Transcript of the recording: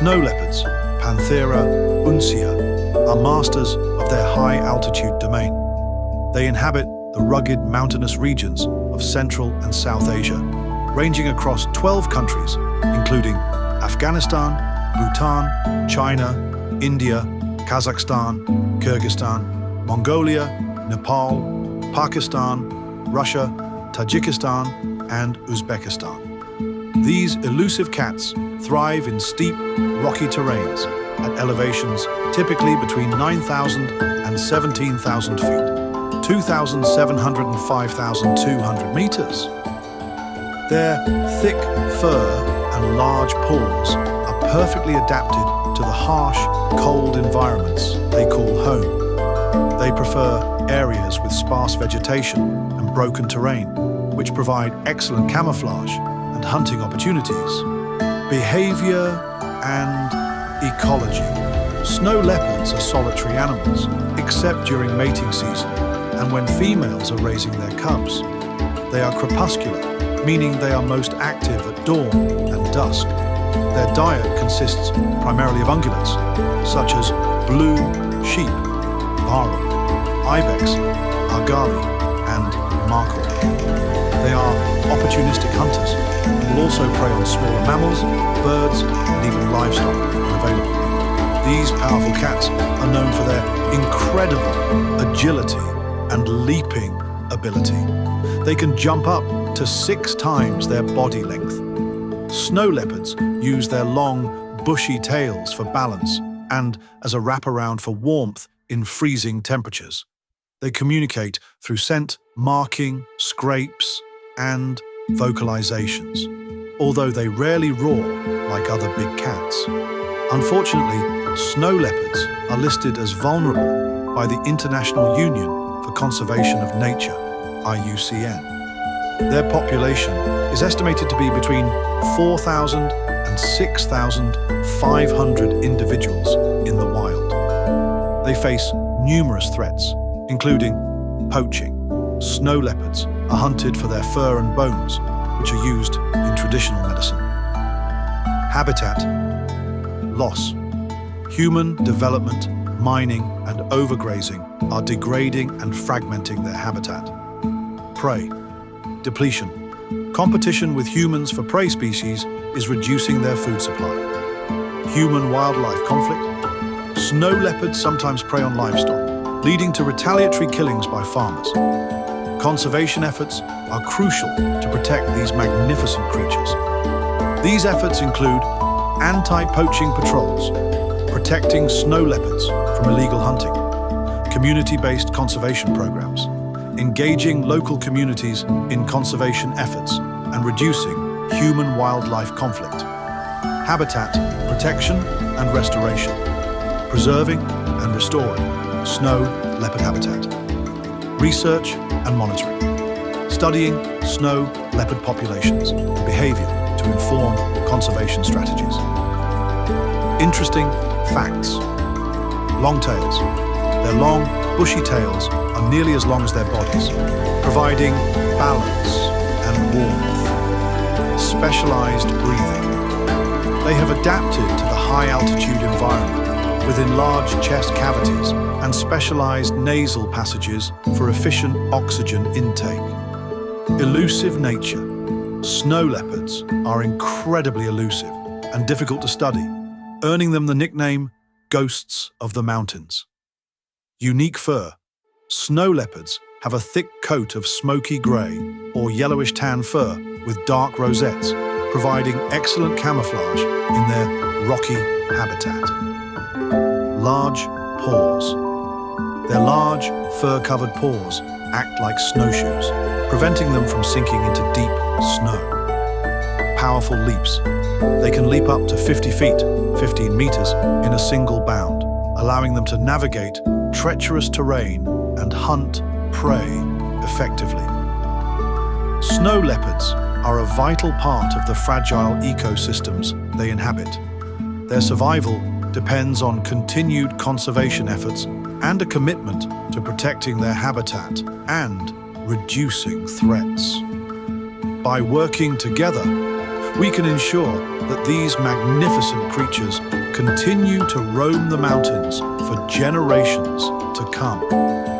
Snow leopards, Panthera uncia, are masters of their high-altitude domain. They inhabit the rugged mountainous regions of Central and South Asia, ranging across 12 countries, including Afghanistan, Bhutan, China, India, Kazakhstan, Kyrgyzstan, Mongolia, Nepal, Pakistan, Russia, Tajikistan, and Uzbekistan. These elusive cats thrive in steep, rocky terrains at elevations typically between 9,000 and 17,000 feet, 2,700 and 5,200 meters. Their thick fur and large paws are perfectly adapted to the harsh, cold environments they call home. They prefer areas with sparse vegetation and broken terrain, which provide excellent camouflage and hunting opportunities. Behavior and ecology. Snow leopards are solitary animals, except during mating season and when females are raising their cubs. They are crepuscular, meaning they are most active at dawn and dusk. Their diet consists primarily of ungulates, such as blue sheep, varroa, ibex, argali, and markhor. They are opportunistic hunters and will also prey on smaller mammals, birds, and even livestock when available. These powerful cats are known for their incredible agility and leaping ability. They can jump up to 6 times their body length. Snow leopards use their long, bushy tails for balance and as a wraparound for warmth in freezing temperatures. They communicate through scent, marking, scrapes, and vocalizations, although they rarely roar like other big cats. Unfortunately, snow leopards are listed as vulnerable by the International Union for Conservation of Nature, IUCN. Their population is estimated to be between 4,000 and 6,500 individuals in the wild. They face numerous threats, including poaching. Snow leopards are hunted for their fur and bones, which are used in traditional medicine. Habitat loss. Human development, mining, and overgrazing are degrading and fragmenting their habitat. Prey depletion. Competition with humans for prey species is reducing their food supply. Human-wildlife conflict. Snow leopards sometimes prey on livestock, leading to retaliatory killings by farmers. Conservation efforts are crucial to protect these magnificent creatures. These efforts include anti-poaching patrols, protecting snow leopards from illegal hunting, community-based conservation programs, engaging local communities in conservation efforts and reducing human-wildlife conflict, habitat protection and restoration, preserving and restoring snow leopard habitat, research and monitoring, studying snow leopard populations and behavior to inform conservation strategies. Interesting facts. Long tails. Their long, bushy tails are nearly as long as their bodies, providing balance and warmth. Specialized breathing. They have adapted to the high-altitude environment with enlarged chest cavities and specialized nasal passages for efficient oxygen intake. Elusive nature. Snow leopards are incredibly elusive and difficult to study, earning them the nickname ghosts of the mountains. Unique fur. Snow leopards have a thick coat of smoky gray or yellowish tan fur with dark rosettes, providing excellent camouflage in their rocky habitat. Large paws. Their large, fur-covered paws act like snowshoes, preventing them from sinking into deep snow. Powerful leaps. They can leap up to 50 feet, 15 meters, in a single bound, allowing them to navigate treacherous terrain and hunt prey effectively. Snow leopards are a vital part of the fragile ecosystems they inhabit. Their survival depends on continued conservation efforts and a commitment to protecting their habitat and reducing threats. By working together, we can ensure that these magnificent creatures continue to roam the mountains for generations to come.